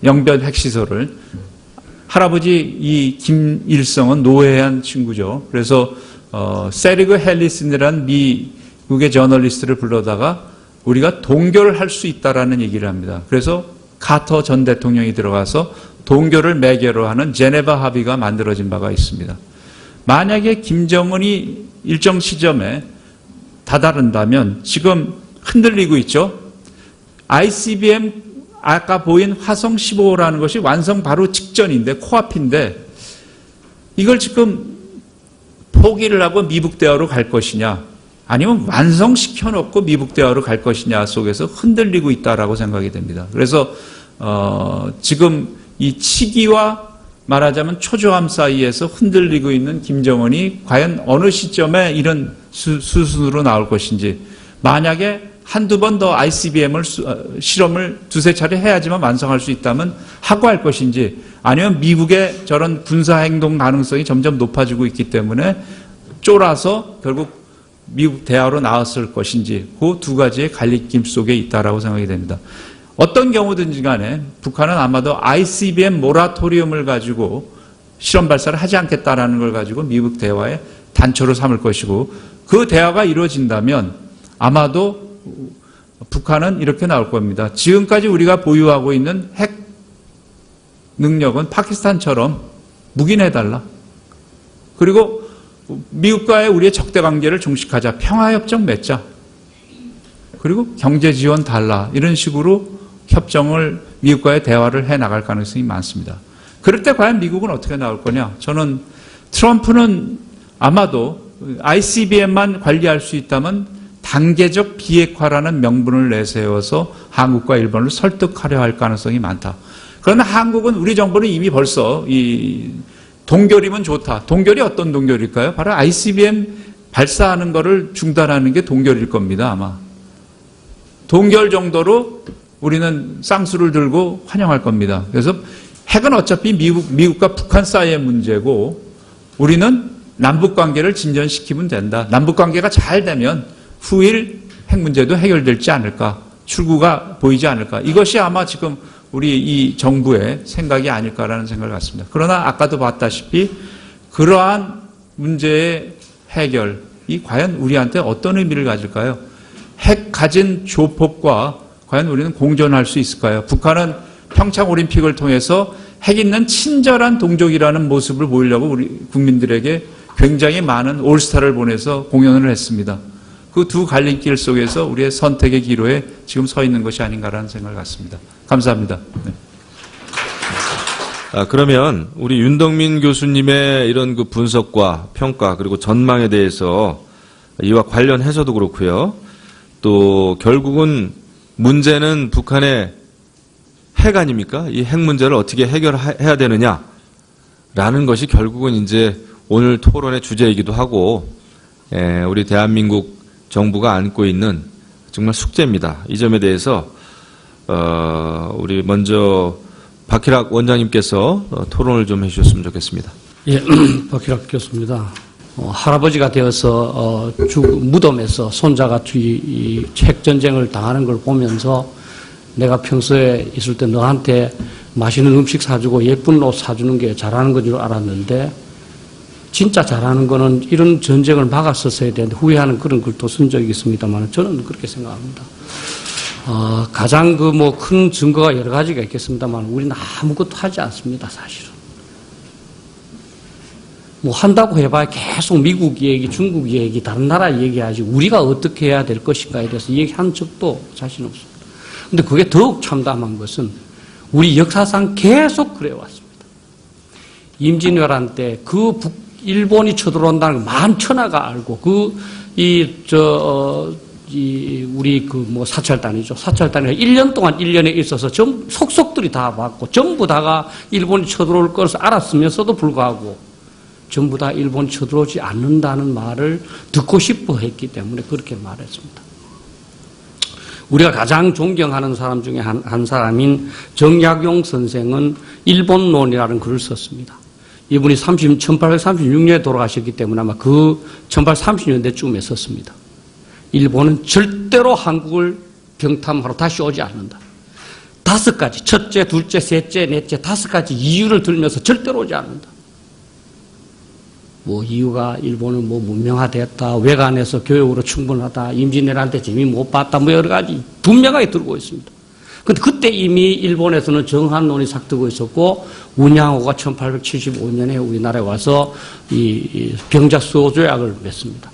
영변 핵시설을. 할아버지 이 김일성은 노회한 친구죠. 그래서 세리그 헬리슨이라는 미국의 저널리스트를 불러다가 우리가 동결을 할 수 있다라는 얘기를 합니다. 그래서 카터 전 대통령이 들어가서 동결을 매개로 하는 제네바 합의가 만들어진 바가 있습니다. 만약에 김정은이 일정 시점에 다다른다면 지금 흔들리고 있죠. ICBM 아까 보인 화성 15라는 것이 완성 바로 직전인데 코앞인데 이걸 지금 포기를 하고 미북 대화로 갈 것이냐 아니면 완성시켜 놓고 미북 대화로 갈 것이냐 속에서 흔들리고 있다라고 생각이 됩니다. 그래서 지금 이 치기와 말하자면 초조함 사이에서 흔들리고 있는 김정은이 과연 어느 시점에 이런 수순으로 나올 것인지, 만약에 한두 번 더 ICBM을 실험을 두세 차례 해야지만 완성할 수 있다면 하고 할 것인지, 아니면 미국의 저런 군사행동 가능성이 점점 높아지고 있기 때문에 쫄아서 결국 미국 대화로 나왔을 것인지, 그 두 가지의 갈림길 속에 있다라고 생각이 됩니다. 어떤 경우든지 간에 북한은 아마도 ICBM 모라토리움을 가지고 실험 발사를 하지 않겠다라는 걸 가지고 미국 대화의 단초로 삼을 것이고, 그 대화가 이루어진다면 아마도 북한은 이렇게 나올 겁니다. 지금까지 우리가 보유하고 있는 핵 능력은 파키스탄처럼 묵인해달라. 그리고 미국과의 우리의 적대 관계를 종식하자. 평화협정 맺자. 그리고 경제 지원 달라. 이런 식으로 협정을 미국과의 대화를 해나갈 가능성이 많습니다. 그럴 때 과연 미국은 어떻게 나올 거냐? 저는 트럼프는 아마도 ICBM만 관리할 수 있다면 단계적 비핵화라는 명분을 내세워서 한국과 일본을 설득하려 할 가능성이 많다. 그러나 한국은, 우리 정부는 이미 벌써 이 동결이면 좋다. 동결이 어떤 동결일까요? 바로 ICBM 발사하는 거를 중단하는 게 동결일 겁니다, 아마. 동결 정도로 우리는 쌍수를 들고 환영할 겁니다. 그래서 핵은 어차피 미국과 북한 사이의 문제고, 우리는 남북관계를 진전시키면 된다. 남북관계가 잘 되면 후일 핵 문제도 해결될지 않을까, 출구가 보이지 않을까. 이것이 아마 지금 우리 이 정부의 생각이 아닐까라는 생각을 갖습니다. 그러나 아까도 봤다시피 그러한 문제의 해결이 과연 우리한테 어떤 의미를 가질까요? 핵 가진 조폭과 과연 우리는 공존할 수 있을까요? 북한은 평창올림픽을 통해서 핵 있는 친절한 동족이라는 모습을 보이려고 우리 국민들에게 굉장히 많은 올스타를 보내서 공연을 했습니다. 그 두 갈림길 속에서 우리의 선택의 기로에 지금 서 있는 것이 아닌가라는 생각을 갖습니다. 감사합니다. 네. 그러면 우리 윤덕민 교수님의 이런 그 분석과 평가 그리고 전망에 대해서 이와 관련해서도 그렇고요. 또 결국은 문제는 북한의 핵 아닙니까? 이 핵 문제를 어떻게 해결해야 되느냐라는 것이 결국은 이제 오늘 토론의 주제이기도 하고, 우리 대한민국 정부가 안고 있는 정말 숙제입니다. 이 점에 대해서 우리 먼저 박희락 원장님께서 토론을 좀 해주셨으면 좋겠습니다. 예, 박희락 교수입니다. 할아버지가 되어서 무덤에서 손자가 이 핵전쟁을 당하는 걸 보면서 내가 평소에 있을 때 너한테 맛있는 음식 사주고 예쁜 옷 사주는 게 잘하는 건 줄 알았는데, 진짜 잘하는 거는 이런 전쟁을 막았었어야 되는데 후회하는 그런 글도 쓴 적이 있습니다만, 저는 그렇게 생각합니다. 가장 큰 증거가 여러 가지가 있겠습니다만, 우리는 아무것도 하지 않습니다, 사실은. 한다고 해봐야 계속 미국 얘기, 중국 얘기, 다른 나라 얘기하지, 우리가 어떻게 해야 될 것인가에 대해서 얘기한 적도 자신 없습니다. 근데 그게 더욱 참담한 것은 우리 역사상 계속 그래왔습니다. 임진왜란 때 일본이 쳐들어온다는 걸 만천하가 알고, 사찰단이죠. 사찰단이 1년 동안 1년에 있어서 속속들이 다 봤고, 전부 다가 일본이 쳐들어올 것을 알았으면서도 불구하고, 전부 다 일본이 쳐들어오지 않는다는 말을 듣고 싶어 했기 때문에 그렇게 말했습니다. 우리가 가장 존경하는 사람 중에 한 사람인 정약용 선생은 일본론이라는 글을 썼습니다. 이분이 1836년에 돌아가셨기 때문에 아마 그 1830년대쯤에 썼습니다. 일본은 절대로 한국을 병탐하러 다시 오지 않는다. 5가지, 첫째, 둘째, 셋째, 넷째, 5가지 이유를 들면서 절대로 오지 않는다. 뭐 이유가 일본은 뭐 문명화됐다, 외관에서 교육으로 충분하다, 임진왜란때 재미 못 봤다, 뭐 여러 가지 분명하게 들고 있습니다. 근데 그때 이미 일본에서는 정한론이 삭뜨고 있었고, 운양호가 1875년에 우리나라에 와서 이 병자 수호조약을 맺습니다.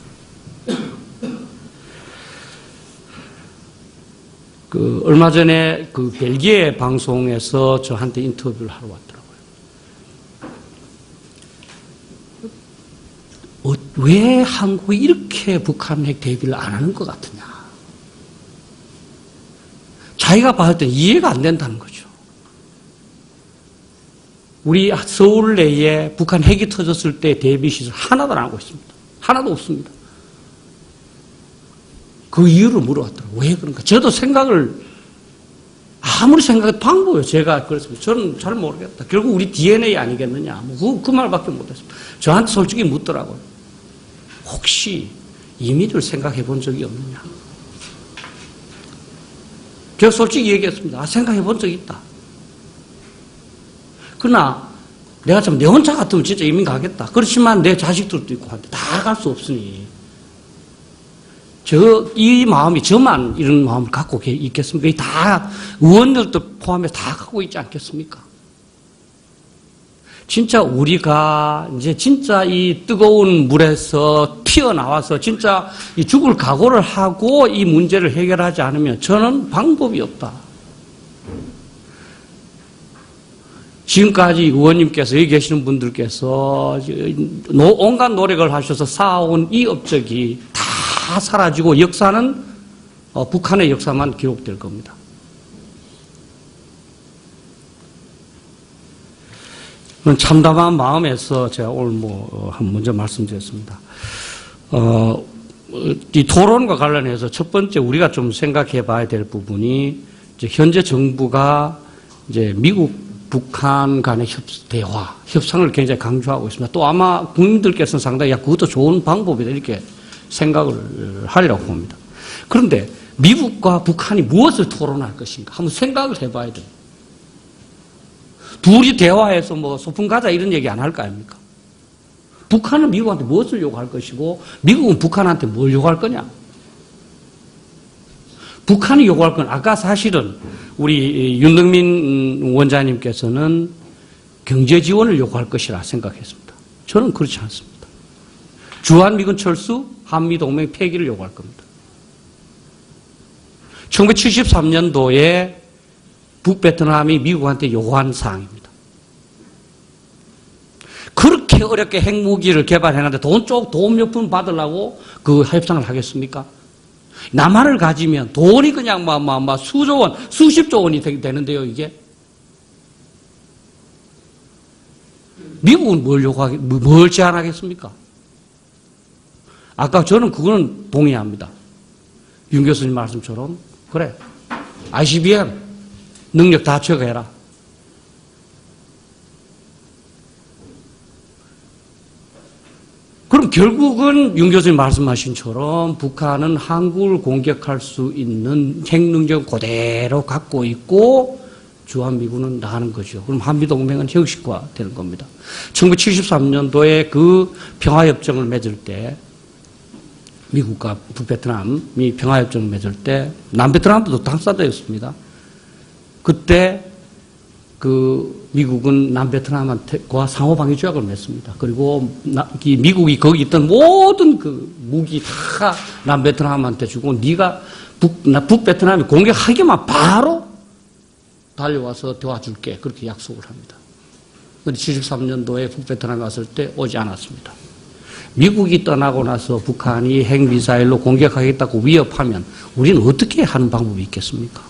얼마 전에 벨기에 방송에서 저한테 인터뷰를 하러 왔더라고요. 왜 한국이 이렇게 북한 핵 대비를 안 하는 것 같으냐. 자기가 봤을 때 이해가 안 된다는 거죠. 우리 서울 내에 북한 핵이 터졌을 때 대비시설 하나도 안 하고 있습니다. 하나도 없습니다. 그 이유를 물어봤더라고요. 왜 그런가? 저도 아무리 생각해도 방법이에요. 제가 그랬습니다. 저는 잘 모르겠다. 결국 우리 DNA 아니겠느냐. 그 말밖에 못했습니다. 저한테 솔직히 묻더라고요. 혹시 이미를 생각해 본 적이 없느냐. 제가 솔직히 얘기했습니다. 생각해 본 적이 있다. 그러나 내가 참 내 혼자 같으면 진짜 이민 가겠다. 그렇지만 내 자식들도 있고 한데 다 갈 수 없으니 이 마음이 저만 이런 마음을 갖고 있겠습니까? 다 의원들도 포함해서 다 갖고 있지 않겠습니까? 진짜 우리가 이제 진짜 이 뜨거운 물에서 튀어나와서 진짜 이 죽을 각오를 하고 이 문제를 해결하지 않으면 저는 방법이 없다. 지금까지 의원님께서 여기 계시는 분들께서 온갖 노력을 하셔서 쌓아온 이 업적이 다 사라지고 역사는 북한의 역사만 기록될 겁니다. 참담한 마음에서 제가 오늘 먼저 말씀드렸습니다. 이 토론과 관련해서 첫 번째 우리가 좀 생각해 봐야 될 부분이 이제 현재 정부가 이제 미국, 북한 간의 대화, 협상을 굉장히 강조하고 있습니다. 또 아마 국민들께서는 상당히 그것도 좋은 방법이다 이렇게 생각을 하리라고 봅니다. 그런데 미국과 북한이 무엇을 토론할 것인가 한번 생각을 해봐야 돼요. 둘이 대화해서 소풍 가자 이런 얘기 안 할 거 아닙니까? 북한은 미국한테 무엇을 요구할 것이고 미국은 북한한테 뭘 요구할 거냐? 북한이 요구할 건 아까 사실은 우리 윤덕민 원장님께서는 경제 지원을 요구할 것이라 생각했습니다. 저는 그렇지 않습니다. 주한미군 철수, 한미동맹 폐기를 요구할 겁니다. 1973년도에 북베트남이 미국한테 요구한 사항입니다. 그렇게 어렵게 핵무기를 개발해놨는데 돈 몇 푼 받으려고 그 협상을 하겠습니까? 남한을 가지면 돈이 그냥 수조 원, 수십조 원이 되는데요, 이게. 미국은 뭘 제안하겠습니까? 아까 저는 그거는 동의합니다. 윤 교수님 말씀처럼. 그래. ICBM 능력 다 적어해라. 그럼 결국은 윤 교수님 말씀하신처럼 북한은 한국을 공격할 수 있는 핵능력 그대로 갖고 있고 주한미군은 나가는 거죠. 그럼 한미동맹은 형식화되는 겁니다. 1973년도에 그 평화협정을 맺을 때 미국과 북베트남이 평화협정을 맺을 때 남베트남도 당사자였습니다. 그때 미국은 남베트남과 상호방위조약을 맺습니다. 그리고 미국이 거기 있던 모든 무기 다 남베트남한테 주고 네가 북베트남이 공격하기만 바로 달려와서 도와줄게. 그렇게 약속을 합니다. 그런데 73년도에 북베트남에 왔을 때 오지 않았습니다. 미국이 떠나고 나서 북한이 핵미사일로 공격하겠다고 위협하면 우리는 어떻게 하는 방법이 있겠습니까?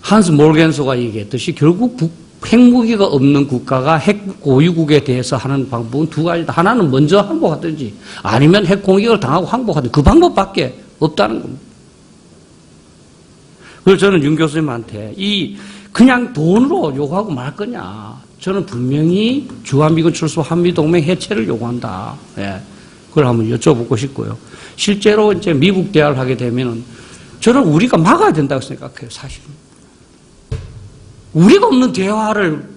한스 몰겐소가 얘기했듯이 결국 핵무기가 없는 국가가 핵 고유국에 대해서 하는 방법은 두 가지다. 하나는 먼저 항복하든지 아니면 핵 공격을 당하고 항복하든지 그 방법밖에 없다는 겁니다. 그래서 저는 윤 교수님한테 그냥 돈으로 요구하고 말 거냐. 저는 분명히 주한미군 철수 한미동맹 해체를 요구한다. 예. 그걸 한번 여쭤보고 싶고요. 실제로 이제 미국 대화를 하게 되면은 저는 우리가 막아야 된다고 생각해요, 사실은. 우리가 없는 대화를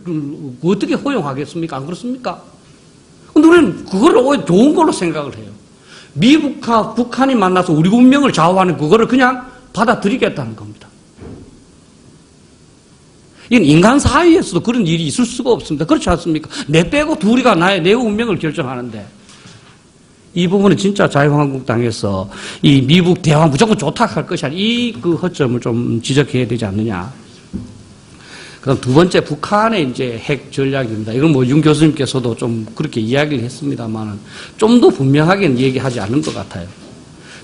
어떻게 허용하겠습니까? 안 그렇습니까? 근데 우리는 그걸 오히려 좋은 걸로 생각을 해요. 미국과 북한이 만나서 우리 운명을 좌우하는 그거를 그냥 받아들이겠다는 겁니다. 이건 인간 사회에서도 그런 일이 있을 수가 없습니다. 그렇지 않습니까? 내 빼고 둘이가 내 운명을 결정하는데, 이 부분은 진짜 자유한국당에서 이 미국 대화 무조건 좋다 할 것이 아니라 이 그 허점을 좀 지적해야 되지 않느냐. 그럼 두 번째, 북한의 이제 핵 전략입니다. 이건 뭐 윤 교수님께서도 좀 그렇게 이야기를 했습니다만은 좀 더 분명하게는 얘기하지 않은 것 같아요.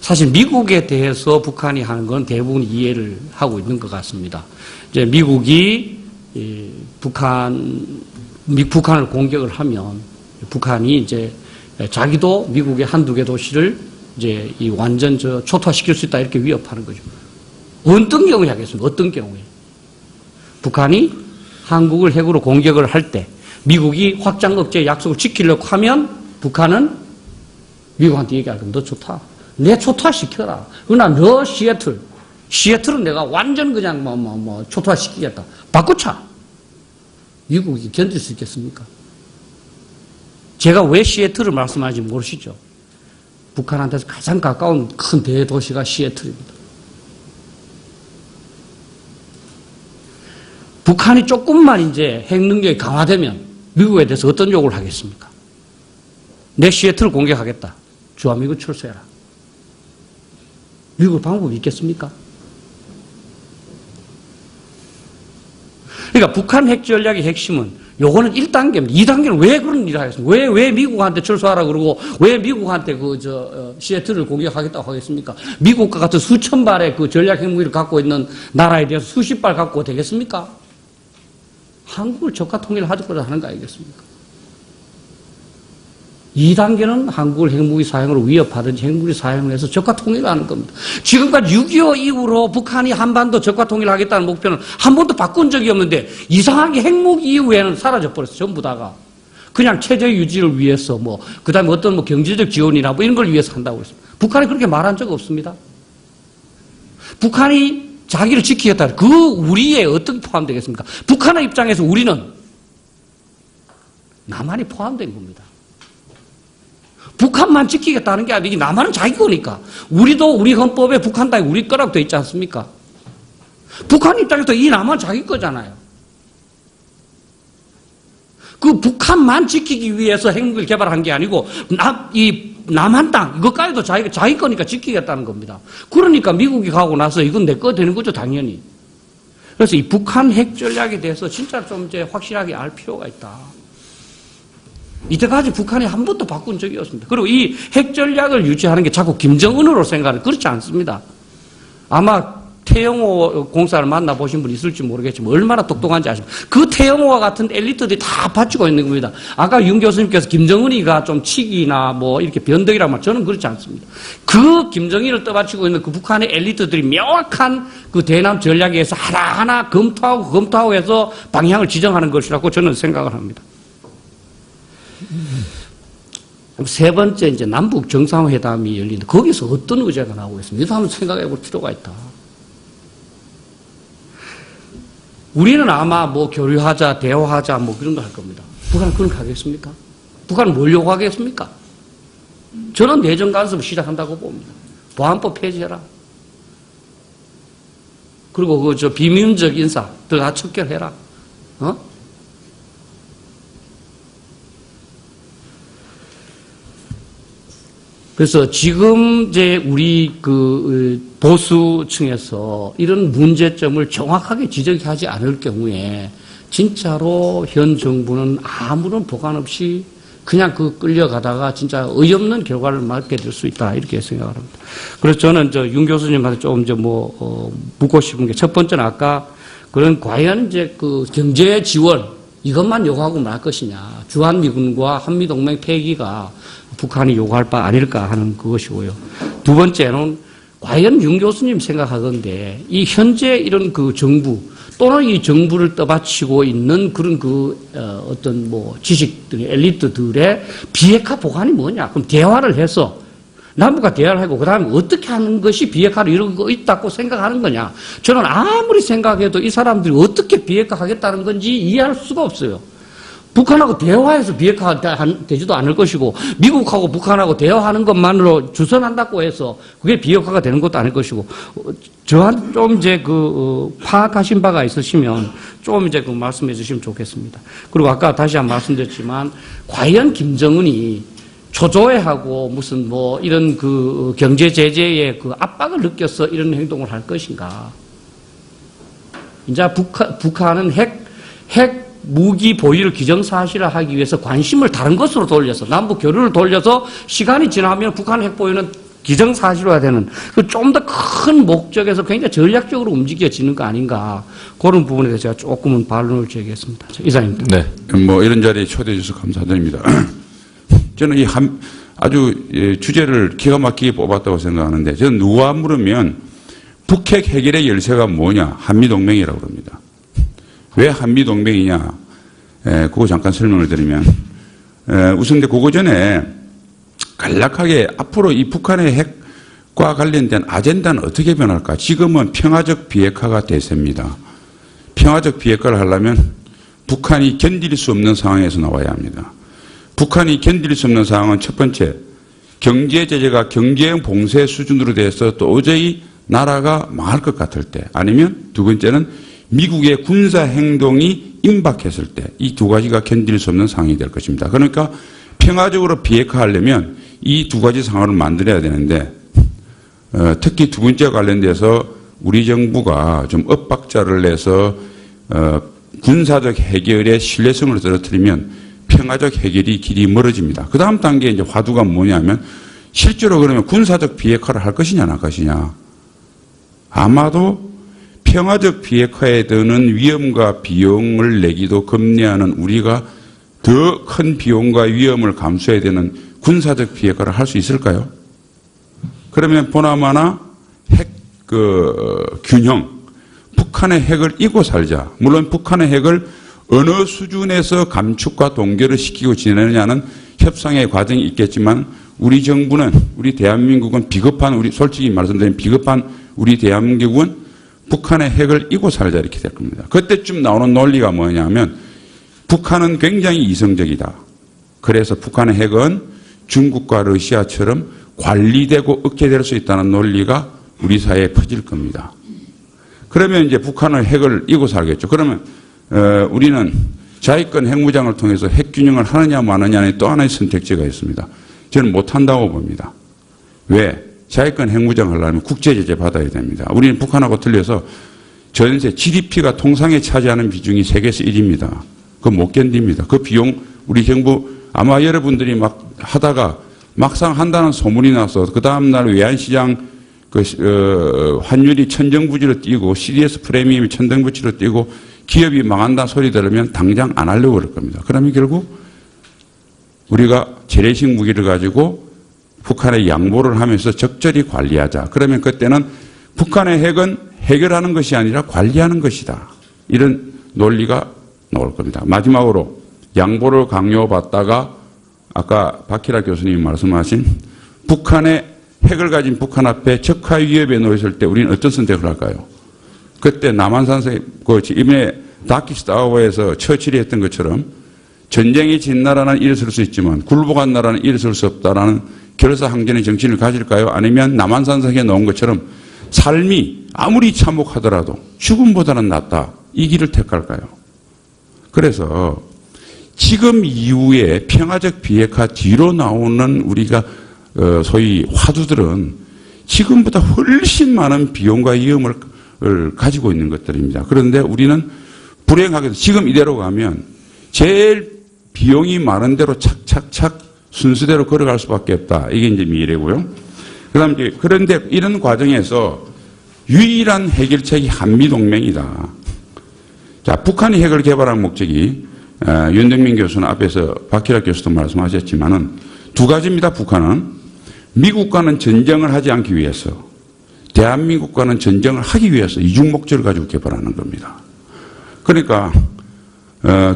사실 미국에 대해서 북한이 하는 건 대부분 이해를 하고 있는 것 같습니다. 이제 미국이 북한을 공격을 하면 북한이 이제 자기도 미국의 한두 개 도시를 이제 이 완전 초토화시킬 수 있다 이렇게 위협하는 거죠. 어떤 경우에 하겠습니까? 어떤 경우에? 북한이 한국을 핵으로 공격을 할 때 미국이 확장 억제 약속을 지키려고 하면 북한은 미국한테 얘기할 겁니다. 너 좋다. 내 초토화시켜라. 그러나 너 시애틀은 내가 완전 그냥 초토화시키겠다. 바꾸자. 미국이 견딜 수 있겠습니까? 제가 왜 시애틀을 말씀하는지 모르시죠? 북한한테서 가장 가까운 큰 대도시가 시애틀입니다. 북한이 조금만 이제 핵 능력이 강화되면 미국에 대해서 어떤 요구를 하겠습니까? 내 시애틀을 공격하겠다. 주한미군 철수해라. 미국 방법이 있겠습니까? 그러니까 북한 핵 전략의 핵심은 요거는 1단계입니다. 2단계는 왜 그런 일을 하겠습니까? 왜 미국한테 철수하라 그러고 왜 미국한테 시애틀을 공격하겠다고 하겠습니까? 미국과 같은 수천 발의 그 전략 핵무기를 갖고 있는 나라에 대해서 수십 발 갖고 되겠습니까? 한국을 적화 통일하고자 하는 거 아니겠습니까? 2단계는 한국을 핵무기 사용으로 위협하든지 핵무기 사용을 해서 적화 통일하는 겁니다. 지금까지 6.25 이후로 북한이 한반도 적화 통일하겠다는 목표는 한 번도 바꾼 적이 없는데 이상하게 핵무기 이후에는 사라져버렸어요. 전부 다가. 그냥 체제 유지를 위해서 그 다음에 어떤 경제적 지원이나 이런 걸 위해서 한다고 했습니다. 북한이 그렇게 말한 적 없습니다. 북한이 자기를 지키겠다. 그 우리에 어떻게 포함되겠습니까? 북한의 입장에서 우리는 남한이 포함된 겁니다. 북한만 지키겠다는 게 아니고 남한은 자기 거니까. 우리도 우리 헌법에 북한 땅이 우리 거라고 돼 있지 않습니까? 북한 입장에서 이 남한은 자기 거잖아요. 그 북한만 지키기 위해서 핵무기를 개발한 게 아니고 이 남한 땅 이것까지도 자기 거니까 지키겠다는 겁니다. 그러니까 미국이 가고 나서 이건 내 거 되는 거죠, 당연히. 그래서 이 북한 핵 전략에 대해서 진짜 좀 이제 확실하게 알 필요가 있다. 이때까지 북한이 한 번도 바꾼 적이 없습니다. 그리고 이 핵 전략을 유지하는 게 자꾸 김정은으로 생각하는 그렇지 않습니다. 아마 태영호 공사를 만나보신 분 있을지 모르겠지만 얼마나 똑똑한지 아십니까? 그 태영호와 같은 엘리트들이 다 바치고 있는 겁니다. 아까 윤 교수님께서 김정은이가 좀 치기나 이렇게 변덕이라고 말 저는 그렇지 않습니다. 그 김정일을 떠받치고 있는 그 북한의 엘리트들이 명확한 그 대남 전략에 의해서 하나하나 검토하고 해서 방향을 지정하는 것이라고 저는 생각을 합니다. 세 번째, 이제 남북 정상회담이 열리는데 거기서 어떤 의제가 나오고 있습니다. 이것도 한번 생각해 볼 필요가 있다. 우리는 아마 교류하자, 대화하자, 그런 거 할 겁니다. 북한은 그런 거 하겠습니까? 북한은 뭘 요구하겠습니까? 저는 내정 간섭을 시작한다고 봅니다. 보안법 폐지해라. 그리고 비민주적 인사들 다 척결해라. 그래서 지금 이제 우리 보수층에서 이런 문제점을 정확하게 지적하지 않을 경우에 진짜로 현 정부는 아무런 보관 없이 그냥 끌려가다가 진짜 어이없는 결과를 맞게 될 수 있다 이렇게 생각을 합니다. 그래서 저는 윤 교수님한테 조금 묻고 싶은 게 첫 번째는 아까 그런 과연 이제 경제 지원 이것만 요구하고 말 것이냐 주한미군과 한미동맹 폐기가 북한이 요구할 바 아닐까 하는 그것이고요. 두 번째는 과연 윤 교수님 생각하건대 이 현재 이런 정부 또는 이 정부를 떠받치고 있는 그런 어떤 지식들의 엘리트들의 비핵화 보관이 뭐냐? 그럼 대화를 해서 남북과 대화를 하고 그다음에 어떻게 하는 것이 비핵화로 이루고 있다고 생각하는 거냐. 저는 아무리 생각해도 이 사람들이 어떻게 비핵화하겠다는 건지 이해할 수가 없어요. 북한하고 대화해서 비핵화가 되지도 않을 것이고 미국하고 북한하고 대화하는 것만으로 주선한다고 해서 그게 비핵화가 되는 것도 아닐 것이고 저한 좀 이제 파악하신 바가 있으시면 좀 이제 말씀해 주시면 좋겠습니다. 그리고 아까 다시 한번 말씀드렸지만 과연 김정은이 초조해하고 무슨 뭐 이런 경제 제재의 압박을 느껴서 이런 행동을 할 것인가? 이제 북한은 핵 무기 보유를 기정사실화하기 위해서 관심을 다른 것으로 돌려서 남북 교류를 돌려서 시간이 지나면 북한 핵 보유는 기정사실화되는 좀 더 큰 목적에서 굉장히 전략적으로 움직여지는 거 아닌가 그런 부분에 대해서 제가 조금은 반론을 제기했습니다. 이상입니다. 네. 뭐 이런 자리에 초대해 주셔서 감사드립니다. 저는 아주 주제를 기가 막히게 뽑았다고 생각하는데 저는 누가 물으면 북핵 해결의 열쇠가 뭐냐? 한미동맹이라고 합니다. 왜 한미동맹이냐? 그거 잠깐 설명을 드리면 우선 그거 전에 간략하게 앞으로 이 북한의 핵과 관련된 아젠다는 어떻게 변할까? 지금은 평화적 비핵화가 대세입니다. 평화적 비핵화를 하려면 북한이 견딜 수 없는 상황에서 나와야 합니다. 북한이 견딜 수 없는 상황은 첫 번째, 경제 제재가 경제형 봉쇄 수준으로 돼서 도저히 나라가 망할 것 같을 때, 아니면 두 번째는 미국의 군사 행동이 임박했을 때, 이 두 가지가 견딜 수 없는 상황이 될 것입니다. 그러니까 평화적으로 비핵화하려면 이 두 가지 상황을 만들어야 되는데, 특히 두 번째 관련돼서 우리 정부가 좀 엇박자를 내서 군사적 해결의 신뢰성을 떨어뜨리면 평화적 해결이 길이 멀어집니다. 그 다음 단계 이제 화두가 뭐냐면 실제로 그러면 군사적 비핵화를 할 것이냐 안 할 것이냐. 아마도 평화적 비핵화에 드는 위험과 비용을 내기도 겁내하는 우리가 더 큰 비용과 위험을 감수해야 되는 군사적 비핵화를 할 수 있을까요? 그러면 보나마나 핵 균형, 북한의 핵을 이고 살자. 물론 북한의 핵을 어느 수준에서 감축과 동결을 시키고 지내느냐는 협상의 과정이 있겠지만 우리 정부는, 우리 대한민국은 솔직히 말씀드리면 비겁한 우리 대한민국은 북한의 핵을 이고 살자 이렇게 될 겁니다. 그때쯤 나오는 논리가 뭐냐면 북한은 굉장히 이성적이다. 그래서 북한의 핵은 중국과 러시아처럼 관리되고 억제될 수 있다는 논리가 우리 사회에 퍼질 겁니다. 그러면 이제 북한의 핵을 이고 살겠죠. 그러면 우리는 자위권 핵무장을 통해서 핵균형을 하느냐 마느냐는 또 하나의 선택지가 있습니다. 저는 못한다고 봅니다. 왜? 자위권 핵무장을 하려면 국제제재 받아야 됩니다. 우리는 북한하고 틀려서 전세 GDP가 통상에 차지하는 비중이 세계에서 1위입니다. 그거 못 견딥니다. 그 비용 우리 정부 아마 여러분들이 막 하다가 막상 한다는 소문이 나서 그 다음날 외환시장 환율이 천정부지로 뛰고 CDS 프리미엄이 천정부지로 뛰고 기업이 망한다는 소리 들으면 당장 안 하려고 그럴 겁니다. 그러면 결국 우리가 재래식 무기를 가지고 북한에 양보를 하면서 적절히 관리하자. 그러면 그때는 북한의 핵은 해결하는 것이 아니라 관리하는 것이다. 이런 논리가 나올 겁니다. 마지막으로 양보를 강요받다가 아까 박희라 교수님이 말씀하신 북한의 핵을 가진 북한 앞에 적화 위협에 놓였을 때 우리는 어떤 선택을 할까요? 그때 남한산성, 이번에 다키스타워에서 처칠이 했던 것처럼 전쟁이 진 나라는 일어설 수 있지만 굴복한 나라는 일어설 수 없다라는 결사항전의 정신을 가질까요? 아니면 남한산성에 놓은 것처럼 삶이 아무리 참혹하더라도 죽음보다는 낫다. 이 길을 택할까요? 그래서 지금 이후에 평화적 비핵화 뒤로 나오는 우리가 소위 화두들은 지금보다 훨씬 많은 비용과 위험을 가지고 있는 것들입니다. 그런데 우리는 불행하게도 지금 이대로 가면 제일 비용이 많은 대로 착착착 순서대로 걸어갈 수밖에 없다. 이게 이제 미래고요. 그런데 이런 과정에서 유일한 해결책이 한미동맹이다. 자, 북한이 핵을 개발한 목적이 윤동민 교수는 앞에서 박희락 교수도 말씀하셨지만은 두 가지입니다. 북한은 미국과는 전쟁을 하지 않기 위해서 대한민국과는 전쟁을 하기 위해서 이중 목적을 가지고 개발하는 겁니다. 그러니까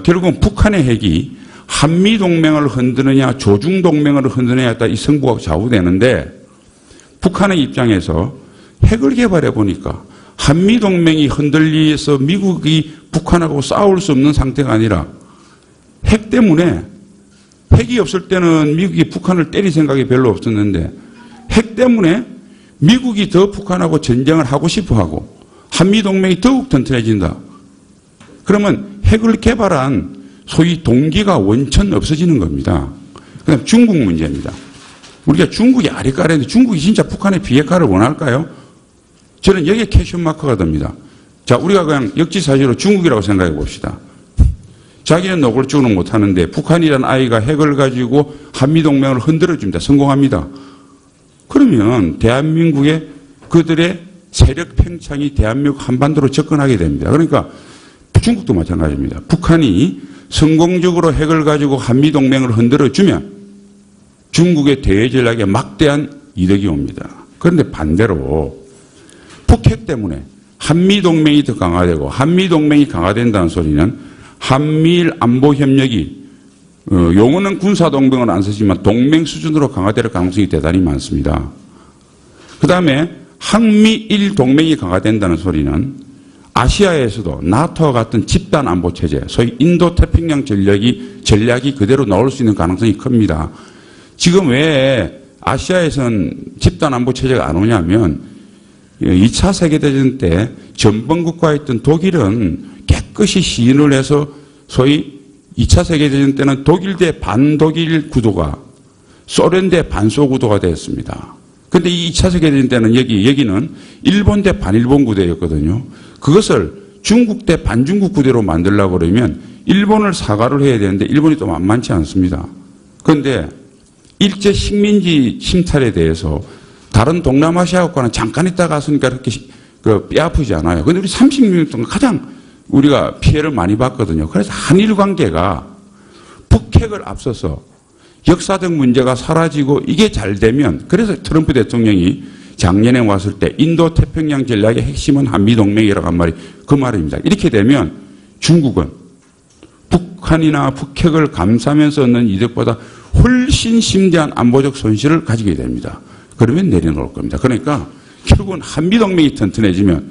결국은 북한의 핵이 한미동맹을 흔드느냐 조중동맹을 흔드느냐에 따라 이 승부가 좌우되는데 북한의 입장에서 핵을 개발해 보니까 한미동맹이 흔들리서 미국이 북한하고 싸울 수 없는 상태가 아니라 핵 때문에, 핵이 없을 때는 미국이 북한을 때릴 생각이 별로 없었는데 핵 때문에 미국이 더 북한하고 전쟁을 하고 싶어 하고 한미동맹이 더욱 튼튼해진다. 그러면 핵을 개발한 소위 동기가 원천 없어지는 겁니다. 그 다음 중국 문제입니다. 우리가 중국이 아리까리인데 중국이 진짜 북한의 비핵화를 원할까요? 저는 여기에 퀘스천 마크가 됩니다. 자, 우리가 그냥 역지사지로 중국이라고 생각해 봅시다. 자기는 노골적으로 못하는데 북한이라는 아이가 핵을 가지고 한미동맹을 흔들어줍니다. 성공합니다. 그러면 대한민국의 그들의 세력 팽창이 대한민국 한반도로 접근하게 됩니다. 그러니까 중국도 마찬가지입니다. 북한이 성공적으로 핵을 가지고 한미동맹을 흔들어주면 중국의 대외 전략에 막대한 이득이 옵니다. 그런데 반대로 북핵 때문에 한미동맹이 더 강화되고 한미동맹이 강화된다는 소리는 한미일 안보협력이 용어는 군사동맹은 안 쓰지만 동맹 수준으로 강화될 가능성이 대단히 많습니다. 그 다음에 한미일 동맹이 강화된다는 소리는 아시아에서도 나토와 같은 집단 안보 체제, 소위 인도 태평양 전략이 그대로 나올 수 있는 가능성이 큽니다. 지금 왜 아시아에선 집단 안보 체제가 안 오냐면 2차 세계대전 때 전범국가였던 독일은 깨끗이 시인을 해서 소위 2차 세계대전 때는 독일 대 반독일 구도가 소련 대 반소 구도가 되었습니다. 그런데 이 2차 세계대전 때는 여기는 일본 대 반일본 구도였거든요. 그것을 중국 대 반중국 구도로 만들려고 그러면 일본을 사과를 해야 되는데 일본이 또 만만치 않습니다. 그런데 일제 식민지 침탈에 대해서 다른 동남아시아국가는 잠깐 있다 갔으니까 그렇게 뼈 아프지 않아요. 그런데 우리 36년 동안 가장 우리가 피해를 많이 봤거든요. 그래서 한일 관계가 북핵을 앞서서 역사적 문제가 사라지고 이게 잘 되면, 그래서 트럼프 대통령이 작년에 왔을 때 인도 태평양 전략의 핵심은 한미동맹이라고 한 말이 그 말입니다. 이렇게 되면 중국은 북한이나 북핵을 감싸면서 얻는 이득보다 훨씬 심대한 안보적 손실을 가지게 됩니다. 그러면 내려놓을 겁니다. 그러니까 결국은 한미동맹이 튼튼해지면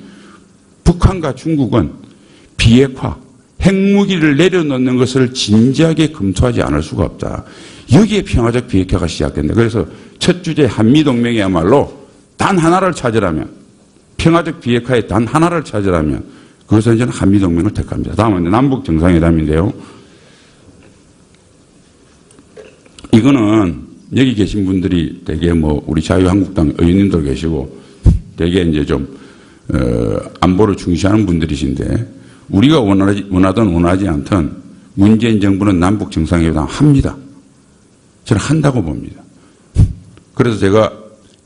북한과 중국은 비핵화, 핵무기를 내려놓는 것을 진지하게 검토하지 않을 수가 없다. 여기에 평화적 비핵화가 시작된다. 그래서 첫 주제 한미동맹이야말로 단 하나를 찾으라면, 평화적 비핵화의 단 하나를 찾으라면 그것은 저는 한미동맹을 택합니다. 다음은 남북 정상회담인데요. 이거는 여기 계신 분들이 되게 우리 자유한국당 의원님도 계시고 되게 이제 좀 안보를 중시하는 분들이신데, 우리가 원하든 원하지 않든 문재인 정부는 남북 정상회담 합니다. 저는 한다고 봅니다. 그래서 제가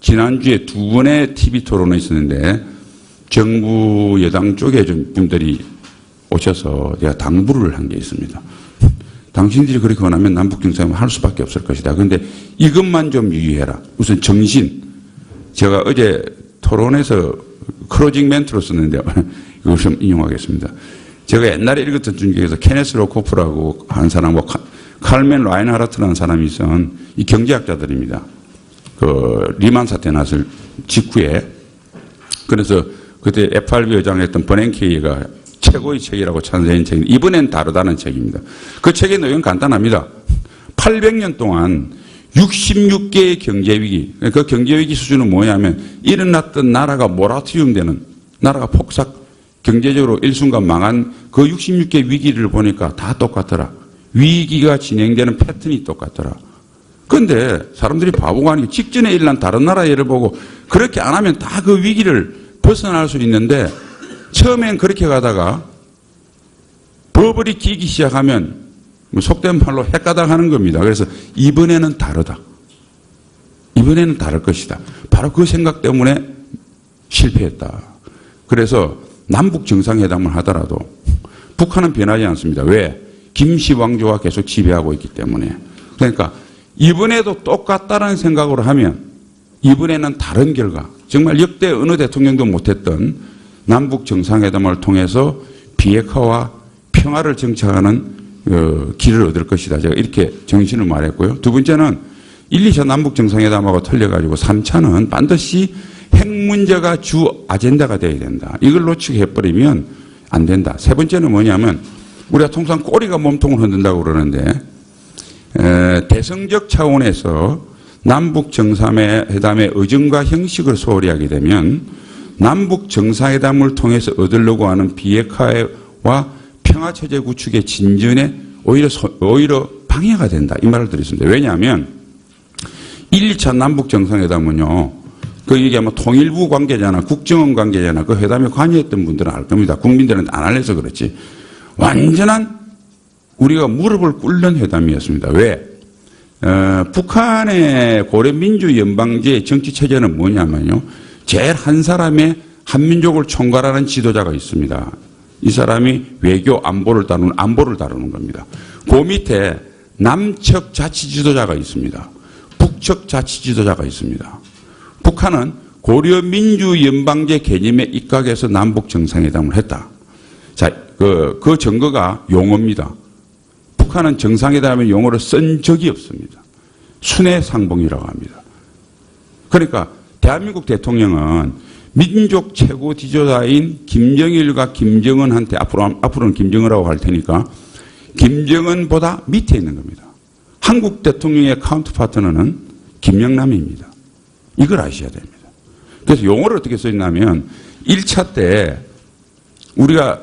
지난주에 2번의 TV 토론이 있었는데 정부 여당 쪽에 좀 분들이 오셔서 제가 당부를 한 게 있습니다. 당신들이 그렇게 원하면 남북 정상회담 할 수밖에 없을 것이다. 그런데 이것만 좀 유의해라. 우선 정신. 제가 어제 토론에서 클로징 멘트로 썼는데 이걸 좀 인용하겠습니다. 제가 옛날에 읽었던 중에서 케네스 로코프라고 한 사람하고 칼멘 라인하르트라는 사람이 있었던 이 경제학자들입니다. 그 리만 사태 났을 직후에. 그래서 그때 FRB 의장했던 버냉케이가 최고의 책이라고 찬사한 책인데 이번엔 다르다는 책입니다. 그 책의 내용은 간단합니다. 800년 동안 66개의 경제위기, 그 경제위기 수준은 뭐냐면 일어났던 나라가 모라토리움 되는, 나라가 폭삭 경제적으로 일순간 망한 그 66개 위기를 보니까 다 똑같더라. 위기가 진행되는 패턴이 똑같더라. 그런데 사람들이 바보가 아니고 직전에 일어난 다른 나라 예를 보고 그렇게 안 하면 다 그 위기를 벗어날 수 있는데 처음엔 그렇게 가다가 버블이 끼기 시작하면 속된 말로 헷가닥 하는 겁니다. 그래서 이번에는 다르다. 이번에는 다를 것이다. 바로 그 생각 때문에 실패했다. 그래서 남북 정상회담을 하더라도 북한은 변하지 않습니다. 왜? 김씨 왕조가 계속 지배하고 있기 때문에. 그러니까 이번에도 똑같다는 생각으로 하면 이번에는 다른 결과, 정말 역대 어느 대통령도 못했던 남북 정상회담을 통해서 비핵화와 평화를 정착하는 길을 얻을 것이다. 제가 이렇게 정신을 말했고요. 두 번째는 1, 2차 남북 정상회담하고 틀려가지고 3차는 반드시 핵 문제가 주 아젠다가 돼야 된다. 이걸 놓치게 해버리면 안 된다. 세 번째는 뭐냐면 우리가 통상 꼬리가 몸통을 흔든다고 그러는데 대승적 차원에서 남북 정상회담의 의정과 형식을 소홀히 하게 되면 남북 정상회담을 통해서 얻으려고 하는 비핵화와 평화체제 구축의 진전에 오히려 방해가 된다. 이 말을 드렸습니다. 왜냐하면 1, 2차 남북 정상회담은요. 그 이게 뭐 통일부 관계자나 국정원 관계자나 그 회담에 관여했던 분들은 알 겁니다. 국민들은 안 알려서 그렇지. 완전한 우리가 무릎을 꿇는 회담이었습니다. 왜? 북한의 고려민주연방제 정치체제는 뭐냐면요. 제일 한 사람의 한민족을 총괄하는 지도자가 있습니다. 이 사람이 외교 안보를 다루는 겁니다. 그 밑에 남측 자치 지도자가 있습니다. 북측 자치 지도자가 있습니다. 북한은 고려민주연방제 개념에 입각해서 남북 정상회담을 했다. 자, 그 증거가 용어입니다. 북한은 정상회담의 용어를 쓴 적이 없습니다. 순회상봉이라고 합니다. 그러니까 대한민국 대통령은 민족 최고 지도자인 김정일과 김정은한테 앞으로는 김정은이라고 할 테니까 김정은보다 밑에 있는 겁니다. 한국 대통령의 카운터파트너는 김영남입니다. 이걸 아셔야 됩니다. 그래서 용어를 어떻게 써있냐면 1차 때 우리가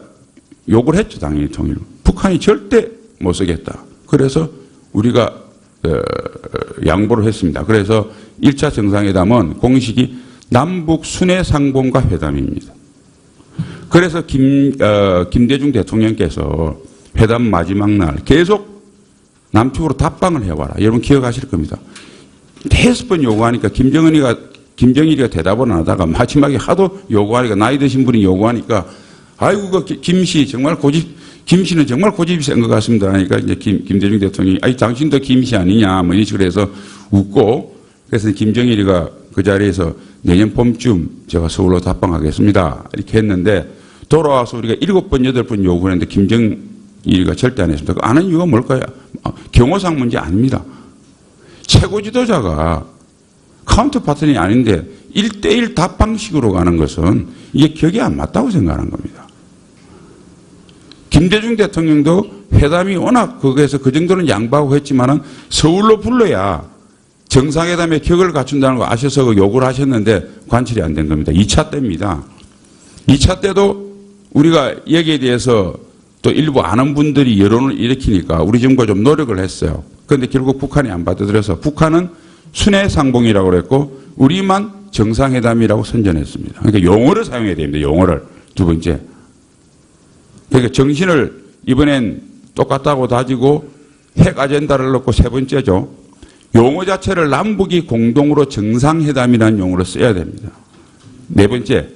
욕을 했죠. 당연히 통일. 북한이 절대 못 쓰겠다. 그래서 우리가 양보를 했습니다. 그래서 1차 정상회담은 공식이 남북 순회상봉과 회담입니다. 그래서 김대중 대통령께서 회담 마지막 날 계속 남측으로 답방을 해와라. 여러분 기억하실 겁니다. 5번 요구하니까 김정일이가 대답을 안 하다가 마지막에 하도 요구하니까 나이 드신 분이 요구하니까 아이고 김씨 정말 김씨는 정말 고집이 센 것 같습니다. 그러니까 이제 김대중 대통령이 아니 당신도 김씨 아니냐 뭐 이런 식으로 해서 웃고 그래서 김정일이가 그 자리에서 내년 봄쯤 제가 서울로 답방하겠습니다. 이렇게 했는데 돌아와서 우리가 7번, 8번 요구했는데 김정일이가 절대 안 했습니다. 안 한 이유가 뭘까요? 경호상 문제 아닙니다. 최고 지도자가 카운터 파트너이 아닌데 1대1 답방식으로 가는 것은 이게 격이 안 맞다고 생각하는 겁니다. 김대중 대통령도 회담이 워낙 거기에서 그 정도는 양보하고 했지만은 서울로 불러야 정상회담의 격을 갖춘다는 거 아셔서 요구를 하셨는데 관철이 안 된 겁니다. 2차 때입니다. 2차 때도 우리가 여기에 대해서 또 일부 아는 분들이 여론을 일으키니까 우리 정부가 좀 노력을 했어요. 그런데 결국 북한이 안 받아들여서 북한은 순회상봉이라고 그랬고 우리만 정상회담이라고 선전했습니다. 그러니까 용어를 사용해야 됩니다. 용어를. 두 번째. 그러니까 정신을 이번엔 똑같다고 다지고 핵 아젠다를 넣고 세 번째죠. 용어 자체를 남북이 공동으로 정상회담이라는 용어로 써야 됩니다. 네 번째.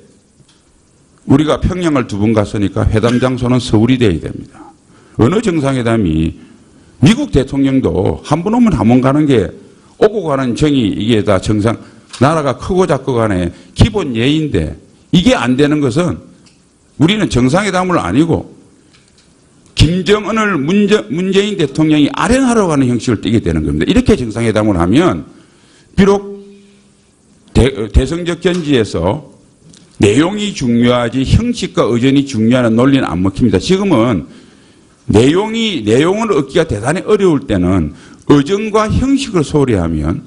우리가 평양을 2번 갔으니까 회담 장소는 서울이 돼야 됩니다. 어느 정상회담이 미국 대통령도 한 번 오면 한 번 가는 게 오고 가는 정이 이게 다 정상 나라가 크고 작고 간에 기본 예인데 이게 안 되는 것은 우리는 정상회담을 아니고 김정은을 문재인 대통령이 아련하러 가는 형식을 띠게 되는 겁니다. 이렇게 정상회담을 하면 비록 대성적 견지에서 내용이 중요하지 형식과 의전이 중요한 논리는 안 먹힙니다. 지금은 내용을 얻기가 대단히 어려울 때는 의전과 형식을 소홀히 하면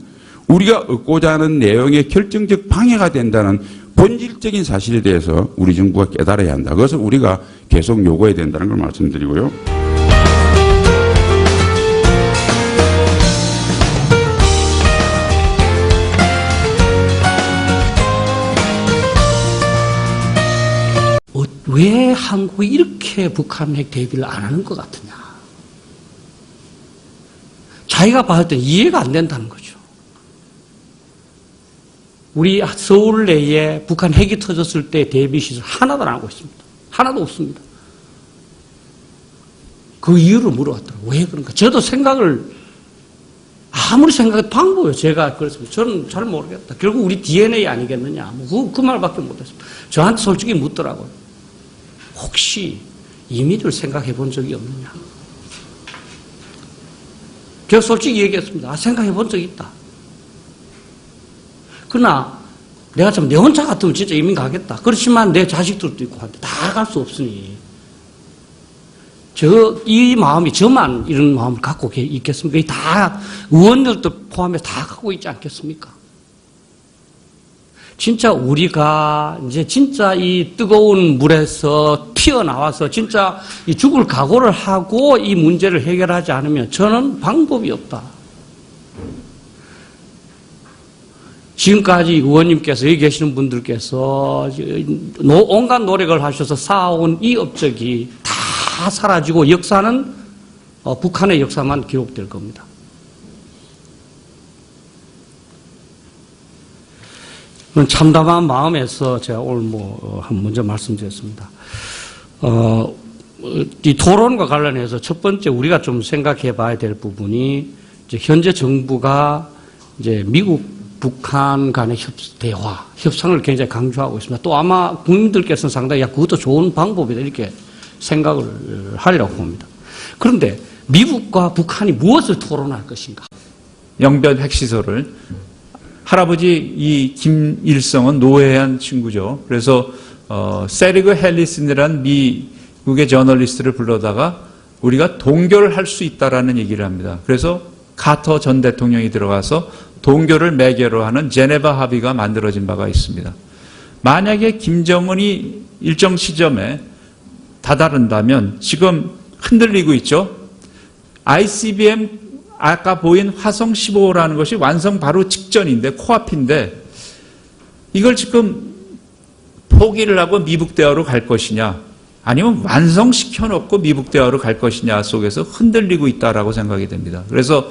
우리가 얻고자 하는 내용의 결정적 방해가 된다는 본질적인 사실에 대해서 우리 정부가 깨달아야 한다. 그래서 우리가 계속 요구해야 된다는 걸 말씀드리고요. 왜 한국이 이렇게 북한 핵 대비를 안 하는 것 같으냐. 자기가 봤을 때 이해가 안 된다는 거죠. 우리 서울 내에 북한 핵이 터졌을 때 대비시설 하나도 안 하고 있습니다. 하나도 없습니다. 그 이유를 물어봤더라고요. 왜 그런가. 저도 생각을 아무리 생각해도 방법이에요. 제가 그렇습니다. 저는 잘 모르겠다. 결국 우리 DNA 아니겠느냐. 그 말밖에 못했습니다. 저한테 솔직히 묻더라고요. 혹시 이미를 생각해 본 적이 없느냐? 제가 솔직히 얘기했습니다. 생각해 본 적이 있다. 그러나 내가 참 내 혼자 같으면 진짜 이민 가겠다. 그렇지만 내 자식들도 있고 한데 다 갈 수 없으니 이 마음이 저만 이런 마음을 갖고 있겠습니까? 이 다 의원들도 포함해서 다 갖고 있지 않겠습니까? 진짜 우리가 이제 진짜 이 뜨거운 물에서 튀어나와서 진짜 이 죽을 각오를 하고 이 문제를 해결하지 않으면 저는 방법이 없다. 지금까지 의원님께서 여기 계시는 분들께서 온갖 노력을 하셔서 쌓아온 이 업적이 다 사라지고 역사는 북한의 역사만 기록될 겁니다. 참담한 마음에서 제가 오늘 먼저 말씀드렸습니다. 이 토론과 관련해서 첫 번째 우리가 좀 생각해 봐야 될 부분이 이제 현재 정부가 이제 미국 북한 간의 대화, 협상을 굉장히 강조하고 있습니다. 또 아마 국민들께서는 상당히 그것도 좋은 방법이다 이렇게 생각을 하리라고 봅니다. 그런데 미국과 북한이 무엇을 토론할 것인가? 영변 핵시설을 할아버지 이 김일성은 노회한 친구죠. 그래서 세리그 헬리슨이라는 미국의 저널리스트를 불러다가 우리가 동결을 할 수 있다라는 얘기를 합니다. 그래서 카터 전 대통령이 들어가서 동결을 매개로 하는 제네바 합의가 만들어진 바가 있습니다. 만약에 김정은이 일정 시점에 다다른다면 지금 흔들리고 있죠. ICBM 아까 보인 화성 15라는 것이 완성 바로 직전인데 코앞인데 이걸 지금 포기를 하고 미북 대화로 갈 것이냐 아니면 완성시켜 놓고 미북 대화로 갈 것이냐 속에서 흔들리고 있다라고 생각이 됩니다. 그래서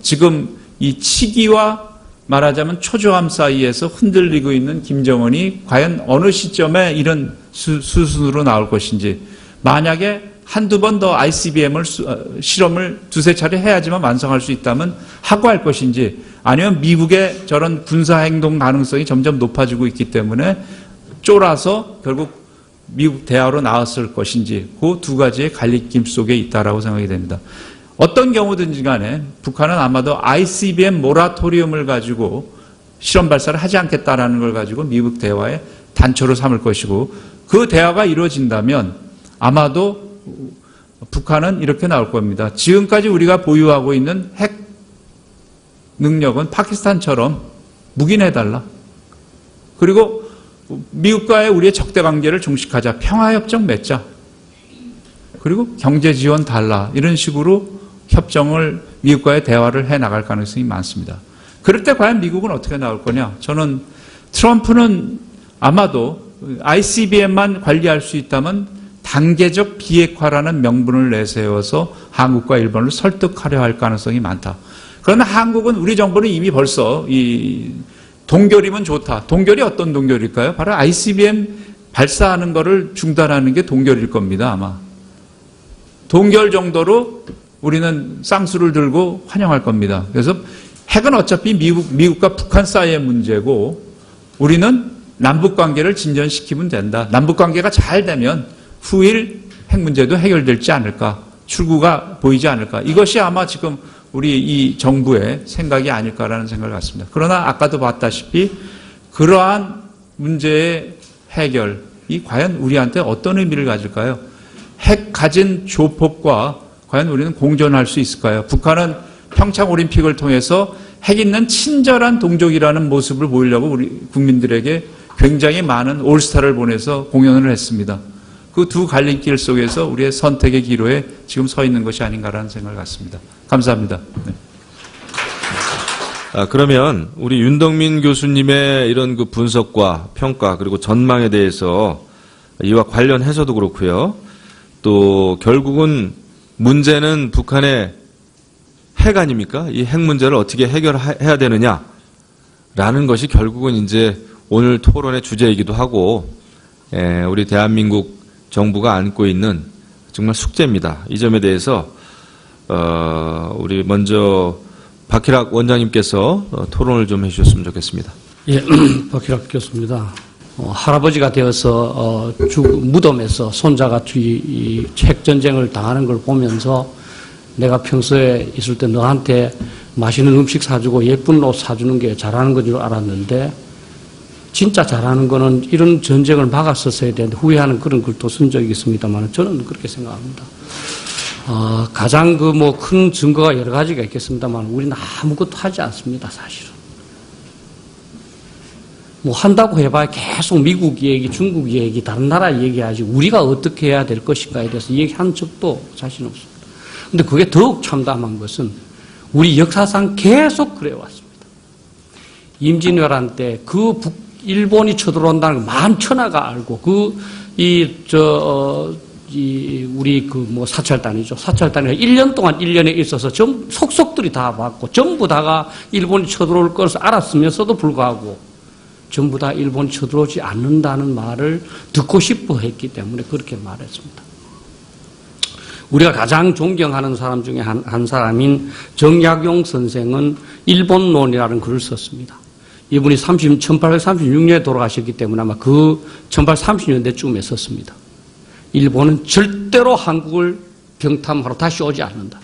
지금 이 치기와 말하자면 초조함 사이에서 흔들리고 있는 김정은이 과연 어느 시점에 이런 수순으로 나올 것인지 만약에 한두 번 더 ICBM을 실험을 두세 차례 해야지만 완성할 수 있다면 하고 할 것인지 아니면 미국의 저런 군사행동 가능성이 점점 높아지고 있기 때문에 쫄아서 결국 미국 대화로 나왔을 것인지 그 두 가지의 갈림길 속에 있다라고 생각이 됩니다. 어떤 경우든지 간에 북한은 아마도 ICBM 모라토리움을 가지고 실험 발사를 하지 않겠다라는 걸 가지고 미국 대화의 단초로 삼을 것이고 그 대화가 이루어진다면 아마도 북한은 이렇게 나올 겁니다. 지금까지 우리가 보유하고 있는 핵 능력은 파키스탄처럼 묵인해달라. 그리고 미국과의 우리의 적대 관계를 종식하자. 평화협정 맺자. 그리고 경제 지원 달라. 이런 식으로 협정을 미국과의 대화를 해나갈 가능성이 많습니다. 그럴 때 과연 미국은 어떻게 나올 거냐. 저는 트럼프는 아마도 ICBM만 관리할 수 있다면 단계적 비핵화라는 명분을 내세워서 한국과 일본을 설득하려 할 가능성이 많다. 그러나 한국은 우리 정부는 이미 벌써 이 동결이면 좋다. 동결이 어떤 동결일까요? 바로 ICBM 발사하는 것을 중단하는 게 동결일 겁니다. 아마. 동결 정도로 우리는 쌍수를 들고 환영할 겁니다. 그래서 핵은 어차피 미국과 북한 사이의 문제고 우리는 남북관계를 진전시키면 된다. 남북관계가 잘 되면 후일 핵 문제도 해결될지 않을까. 출구가 보이지 않을까. 이것이 아마 지금 우리 이 정부의 생각이 아닐까라는 생각을 갖습니다. 그러나 아까도 봤다시피 그러한 문제의 해결이 과연 우리한테 어떤 의미를 가질까요? 핵 가진 조폭과 과연 우리는 공존할 수 있을까요? 북한은 평창올림픽을 통해서 핵 있는 친절한 동족이라는 모습을 보이려고 우리 국민들에게 굉장히 많은 올스타를 보내서 공연을 했습니다. 그 두 갈림길 속에서 우리의 선택의 기로에 지금 서 있는 것이 아닌가라는 생각을 갖습니다. 감사합니다. 네. 그러면 우리 윤덕민 교수님의 이런 그 분석과 평가 그리고 전망에 대해서 이와 관련해서도 그렇고요. 또 결국은 문제는 북한의 핵 아닙니까? 이 핵 문제를 어떻게 해결해야 되느냐라는 것이 결국은 이제 오늘 토론의 주제이기도 하고 우리 대한민국 정부가 안고 있는 정말 숙제입니다. 이 점에 대해서 우리 먼저 박희락 원장님께서 토론을 좀 해주셨으면 좋겠습니다. 예, 박희락 교수입니다. 할아버지가 되어서 무덤에서 손자가 핵전쟁을 당하는 걸 보면서 내가 평소에 있을 때 너한테 맛있는 음식 사주고 예쁜 옷 사주는 게 잘하는 건 줄 알았는데 진짜 잘하는 거는 이런 전쟁을 막았었어야 되는데 후회하는 그런 글도 쓴 적이 있습니다만 저는 그렇게 생각합니다. 가장 큰 증거가 여러 가지가 있겠습니다만 우리는 아무것도 하지 않습니다, 사실은. 한다고 해봐야 계속 미국 얘기, 중국 얘기, 다른 나라 얘기하지 우리가 어떻게 해야 될 것인가에 대해서 얘기한 적도 사실 없습니다. 근데 그게 더욱 참담한 것은 우리 역사상 계속 그래왔습니다. 임진왜란 때 일본이 쳐들어온다는 걸 만천하가 알고 우리 사찰단이죠. 사찰단이 1년 동안 1년에 있어서 속속들이 다 봤고 전부 다가 일본이 쳐들어올 것을 알았으면서도 불구하고 전부 다 일본이 쳐들어오지 않는다는 말을 듣고 싶어 했기 때문에 그렇게 말했습니다. 우리가 가장 존경하는 사람 중에 한 사람인 정약용 선생은 일본론이라는 글을 썼습니다. 이분이 1836년에 돌아가셨기 때문에 아마 1830년대쯤에 썼습니다. 일본은 절대로 한국을 병탐하러 다시 오지 않는다.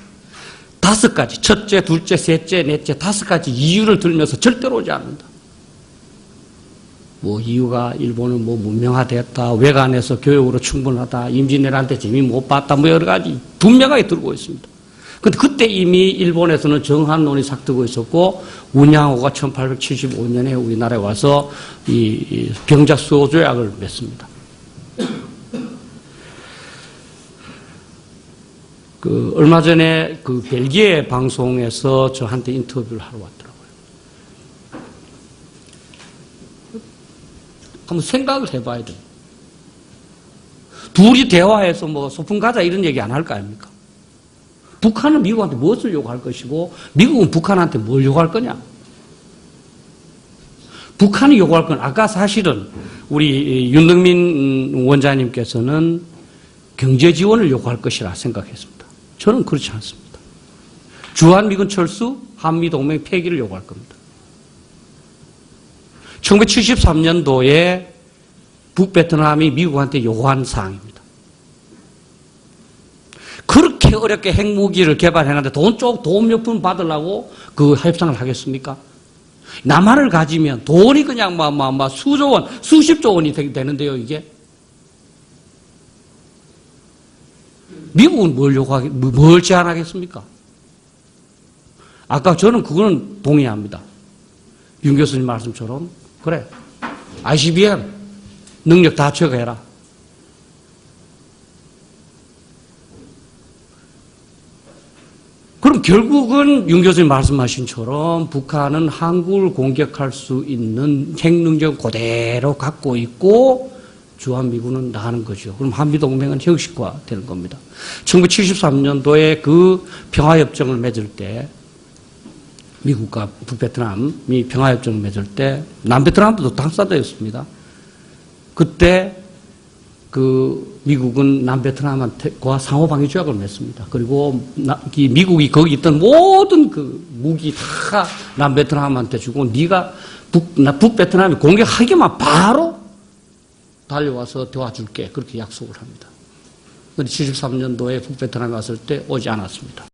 5가지, 첫째, 둘째, 셋째, 넷째, 5가지 이유를 들면서 절대로 오지 않는다. 이유가 일본은 문명화됐다, 외관에서 교육으로 충분하다, 임진왜란 때 재미 못 봤다, 여러 가지 분명하게 들고 있습니다. 근데 그때 이미 일본에서는 정한론이 삭트고 있었고, 운양호가 1875년에 우리나라에 와서 이 병자수호조약을 맺습니다. 얼마 전에 벨기에 방송에서 저한테 인터뷰를 하러 왔더라고요. 한번 생각을 해봐야 돼요. 둘이 대화해서 소풍 가자 이런 얘기 안 할 거 아닙니까? 북한은 미국한테 무엇을 요구할 것이고 미국은 북한한테 뭘 요구할 거냐? 북한이 요구할 건 아까 사실은 우리 윤덕민 원장님께서는 경제 지원을 요구할 것이라 생각했습니다. 저는 그렇지 않습니다. 주한미군 철수, 한미동맹 폐기를 요구할 겁니다. 1973년도에 북베트남이 미국한테 요구한 사항입니다. 그렇게 어렵게 핵무기를 개발해놨는데 돈 몇 푼 받으려고 그 협상을 하겠습니까? 남한을 가지면 돈이 그냥 수조 원, 수십조 원이 되는데요, 이게. 미국은 뭘 제안하겠습니까? 아까 저는 그거는 동의합니다. 윤 교수님 말씀처럼. 그래. ICBM 능력 다 최고해라. 그럼 결국은 윤 교수님 말씀하신처럼 북한은 한국을 공격할 수 있는 핵능력 그대로 갖고 있고 주한미군은 나가는 거죠. 그럼 한미동맹은 형식화되는 겁니다. 1973년도에 그 평화협정을 맺을 때 미국과 북베트남이 평화협정을 맺을 때 남베트남도 당사자였습니다. 그때 미국은 남베트남과 상호방위조약을 맺습니다. 그리고 미국이 거기 있던 모든 무기 다 남베트남한테 주고 네가 북베트남이 공격하기만 바로 달려와서 도와줄게. 그렇게 약속을 합니다. 그런데 73년도에 북베트남에 왔을 때 오지 않았습니다.